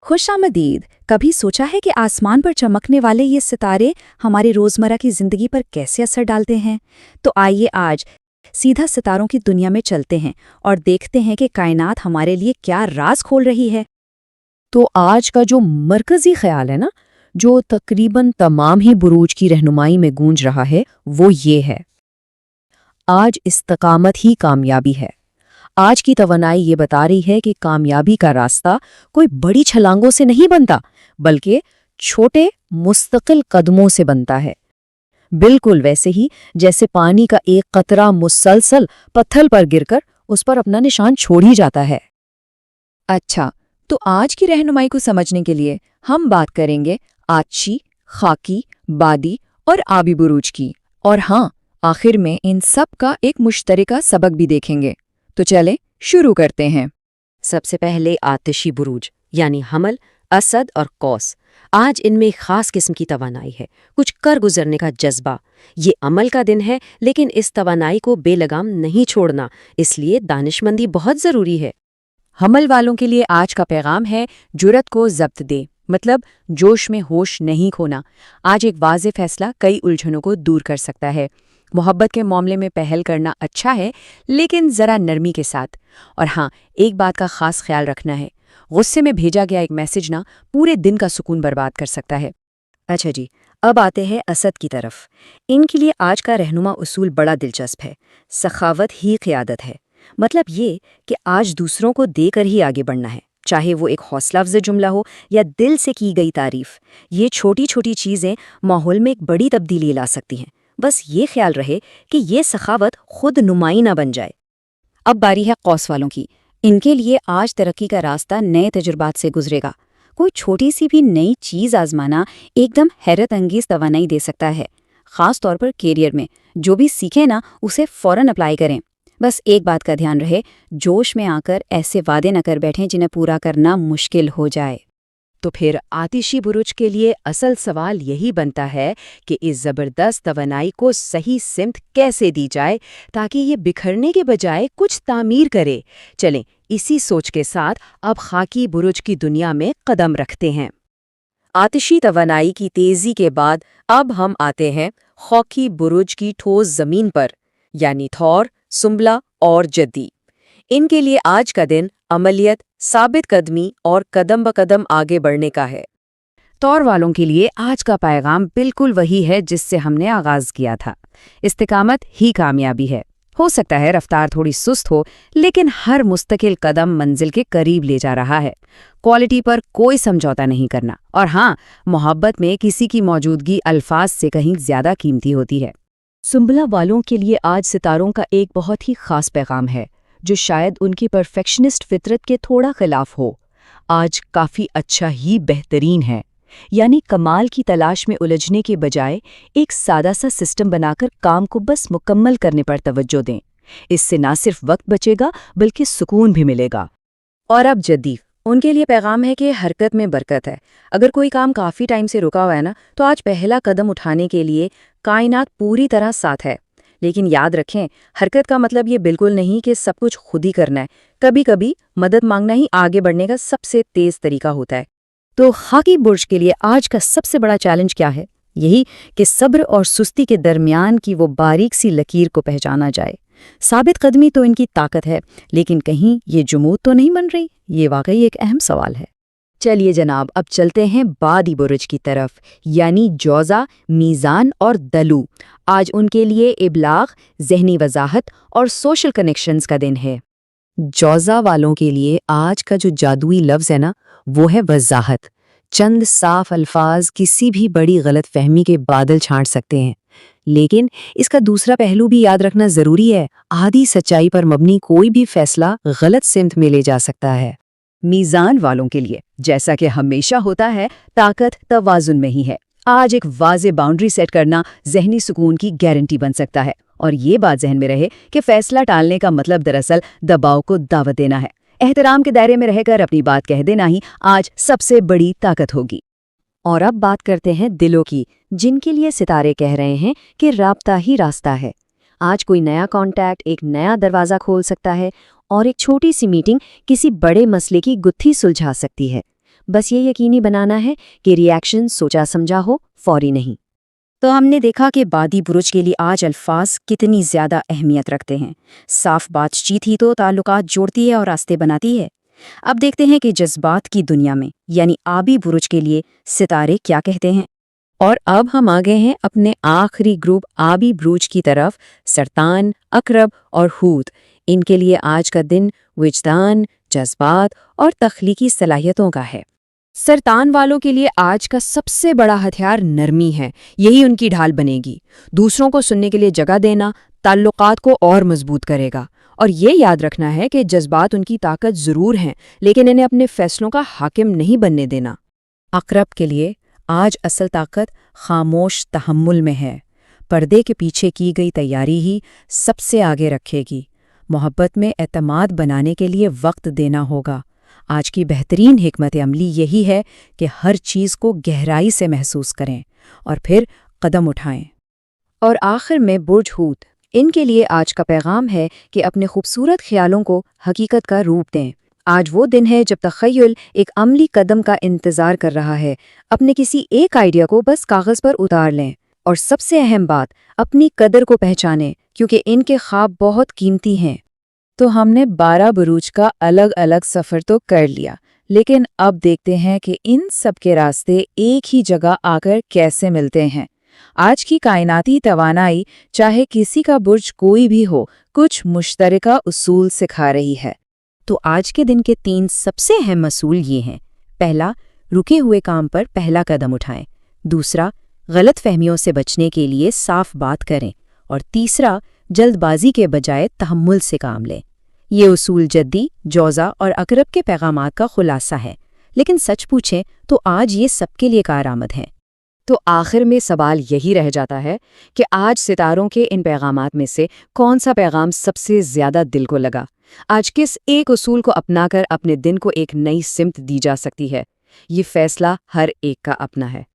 खुश आमदीद। कभी सोचा है कि आसमान पर चमकने वाले ये सितारे हमारे रोजमर्रा की जिंदगी पर कैसे असर डालते हैं? तो आइए आज सीधा सितारों की दुनिया में चलते हैं और देखते हैं कि कायनात हमारे लिए क्या राज खोल रही है। तो आज का जो मरकजी ख्याल है ना, जो तकरीबन तमाम ही बुरूज की रहनुमाई में गूंज रहा है, वो ये है, आज इस्तकामत ही कामयाबी है। आज की तवनाई ये बता रही है कि कामयाबी का रास्ता कोई बड़ी छलांगों से नहीं बनता, बल्कि छोटे मुस्तकिल कदमों से बनता है। बिल्कुल वैसे ही जैसे पानी का एक कतरा मुसलसल पत्थर पर गिरकर उस पर अपना निशान छोड़ ही जाता है। अच्छा, तो आज की रहनुमाई को समझने के लिए हम बात करेंगे आछी, खाकी, बादी और आबी बुरूज की। और हाँ, आखिर में इन सब का एक मुश्तरका सबक भी देखेंगे। तो चलें शुरू करते हैं। सबसे पहले आतिशी बुरूज यानी हमल, असद और कौस। आज इनमें एक खास किस्म की तवानाई है, कुछ कर गुजरने का जज्बा। ये अमल का दिन है, लेकिन इस तवानाई को बेलगाम नहीं छोड़ना, इसलिए दानिशमंदी बहुत ज़रूरी है। हमल वालों के लिए आज का पैगाम है, जुरत को जब्त दे, मतलब जोश में होश नहीं खोना। आज एक वाज़े फैसला कई उलझनों को दूर कर सकता है। मोहब्बत के मामले में पहल करना अच्छा है, लेकिन ज़रा नरमी के साथ। और हाँ, एक बात का खास ख्याल रखना है, गुस्से में भेजा गया एक मैसेज ना पूरे दिन का सुकून बर्बाद कर सकता है। अच्छा जी, अब आते हैं असद की तरफ। इनके लिए आज का रहनुमा उसूल बड़ा दिलचस्प है। सखावत ही क़ियादत है। मतलब ये कि आज दूसरों को देकर ही आगे बढ़ना है, चाहे वो एक हौसला अफ़ज़ा जुमला हो या दिल से की गई तारीफ। ये छोटी छोटी चीज़ें माहौल में एक बड़ी तब्दीली ला सकती हैं। बस ये ख्याल रहे कि ये सखावत खुद नुमाई ना बन जाए। अब बारी है कौस वालों की। इनके लिए आज तरक्की का रास्ता नए तजुर्बात से गुजरेगा। कोई छोटी सी भी नई चीज़ आजमाना एकदम हैरत अंगेज तवानाई दे सकता है। ख़ास तौर पर कैरियर में जो भी सीखें ना, उसे फ़ौरन अप्लाई करें। बस एक बात का ध्यान रहे, जोश में आकर ऐसे वादे न कर बैठें जिन्हें पूरा करना मुश्किल हो जाए। तो फिर आतिशी बुरुज के लिए असल सवाल यही बनता है कि इस ज़बरदस्त तवानाई को सही सिमत कैसे दी जाए, ताकि ये बिखरने के बजाय कुछ तामीर करे। चलें, इसी सोच के साथ अब खाकी बुरुज की दुनिया में कदम रखते हैं। आतिशी तवानाई की तेज़ी के बाद अब हम आते हैं खाकी बुरुज की ठोस ज़मीन पर, यानी थौर, सुंबला और जद्दी। इनके लिए आज का दिन अमलियत, साबित कदमी और कदम ब कदम आगे बढ़ने का है। तौर वालों के लिए आज का पैगाम बिल्कुल वही है जिससे हमने आगाज किया था। इस्तिकामत ही कामयाबी है। हो सकता है रफ्तार थोड़ी सुस्त हो, लेकिन हर मुस्तकिल कदम मंजिल के करीब ले जा रहा है। क्वालिटी पर कोई समझौता नहीं करना। और हाँ, मोहब्बत में किसी की मौजूदगी अल्फाज से कहीं ज्यादा कीमती होती है। सुंबला वालों के लिए आज सितारों का एक बहुत ही खास पैगाम है, जो शायद उनकी परफेक्शनिस्ट फितरत के थोड़ा खिलाफ हो। आज काफ़ी अच्छा ही बेहतरीन है, यानी कमाल की तलाश में उलझने के बजाय एक सादा सा सिस्टम बनाकर काम को बस मुकम्मल करने पर तवज्जो दें। इससे ना सिर्फ वक्त बचेगा, बल्कि सुकून भी मिलेगा। और अब जद्दी, उनके लिए पैगाम है कि हरकत में बरकत है। अगर कोई काम काफ़ी टाइम से रुका हुआ है ना, तो आज पहला कदम उठाने के लिए कायनात पूरी तरह साथ है। लेकिन याद रखें, हरकत का मतलब ये बिल्कुल नहीं कि सब कुछ खुद ही करना है। कभी कभी मदद मांगना ही आगे बढ़ने का सबसे तेज तरीका होता है। तो खाकी बुर्ज के लिए आज का सबसे बड़ा चैलेंज क्या है? यही कि सब्र और सुस्ती के दरमियान की वो बारीक सी लकीर को पहचाना जाए। साबित कदमी तो इनकी ताकत है, लेकिन कहीं ये जुमूद तो नहीं बन रही? ये वाकई एक अहम सवाल है। चलिए जनाब, अब चलते हैं बादी बुरुज की तरफ, यानी जौज़ा, मीज़ान और दलू। आज उनके लिए इबलाग, ज़हनी वजाहत और सोशल कनेक्शंस का दिन है। जौज़ा वालों के लिए आज का जो जादुई लफ्ज़ है ना, वो है वजाहत। चंद साफ अल्फाज किसी भी बड़ी गलत फहमी के बादल छांट सकते हैं, लेकिन इसका दूसरा पहलू भी याद रखना ज़रूरी है। आधी सच्चाई पर मबनी कोई भी फैसला गलत सिमत में ले जा सकता है। मीज़ान वालों के लिए, जैसा कि हमेशा होता है, ताकत तवाज़ुन में ही है। आज एक वाज़े बाउंड्री सेट करना ज़हनी सुकून की गारंटी बन सकता है। और ये बात जहन में रहे कि फैसला टालने का मतलब दरअसल दबाव को दावत देना है। एहतराम के दायरे में रहकर अपनी बात कह देना ही आज सबसे बड़ी ताकत होगी। और अब बात करते हैं दिलों की, जिनके लिए सितारे कह रहे हैं कि राब्ता ही रास्ता है। आज कोई नया कॉन्टैक्ट एक नया दरवाज़ा खोल सकता है, और एक छोटी सी मीटिंग किसी बड़े मसले की गुत्थी सुलझा सकती है। बस ये यकीनी बनाना है कि रिएक्शन सोचा समझा हो, फौरी नहीं। तो हमने देखा कि बादी बुरुज के लिए आज अल्फाज कितनी ज़्यादा अहमियत रखते हैं। साफ बातचीत ही तो ताल्लुकात जोड़ती है और रास्ते बनाती है। अब देखते हैं कि जज्बात की दुनिया में यानी आबी बुरुज के लिए सितारे क्या कहते हैं। और अब हम आ गए हैं अपने आखिरी ग्रुप आबी बुरुज की तरफ, सरतान, अकरब और हूत। इनके लिए आज का दिन विजदान, जज्बात और तख्लीकी सलाहियतों का है। सरतान वालों के लिए आज का सबसे बड़ा हथियार नरमी है। यही उनकी ढाल बनेगी। दूसरों को सुनने के लिए जगह देना ताल्लुकात को और मजबूत करेगा। और ये याद रखना है कि जज्बात उनकी ताकत ज़रूर हैं, लेकिन इन्हें अपने फैसलों का हाकिम नहीं बनने देना। अकरब के लिए आज असल ताकत खामोश तहम्मुल में है। पर्दे के पीछे की गई तैयारी ही सबसे आगे रखेगी। मोहब्बत में एतमाद बनाने के लिए वक्त देना होगा। आज की बेहतरीन हिकमत अमली यही है कि हर चीज़ को गहराई से महसूस करें और फिर कदम उठाएं। और आखिर में बुर्ज हूत, इनके लिए आज का पैगाम है कि अपने खूबसूरत ख्यालों को हकीकत का रूप दें। आज वो दिन है जब तख़य्युल एक अमली कदम का इंतज़ार कर रहा है। अपने किसी एक आइडिया को बस कागज़ पर उतार लें और सबसे अहम बात, अपनी कदर को पहचानें, क्योंकि इनके ख्वाब बहुत कीमती हैं। तो हमने 12 बुरूज का अलग अलग सफ़र तो कर लिया, लेकिन अब देखते हैं कि इन सब के रास्ते एक ही जगह आकर कैसे मिलते हैं। आज की कायनाती तवानाई, चाहे किसी का बुर्ज कोई भी हो, कुछ मुश्तरका उसूल सिखा रही है। तो आज के दिन के 3 सबसे अहम असूल ये हैं। पहला, रुके हुए काम पर पहला कदम उठाएं। दूसरा, गलत फहमियों से बचने के लिए साफ बात करें। और तीसरा, जल्दबाजी के बजाय तहम्मुल से काम लें। ये उसूल जद्दी, जौज़ा और अकरब के पैगामात का खुलासा है, लेकिन सच पूछें तो आज ये सबके लिए कारआमद हैं। तो आखिर में सवाल यही रह जाता है कि आज सितारों के इन पैगामात में से कौन सा पैगाम सबसे ज़्यादा दिल को लगा? आज किस एक उसूल को अपनाकर अपने दिन को एक नई सिमत दी जा सकती है? ये फैसला हर एक का अपना है।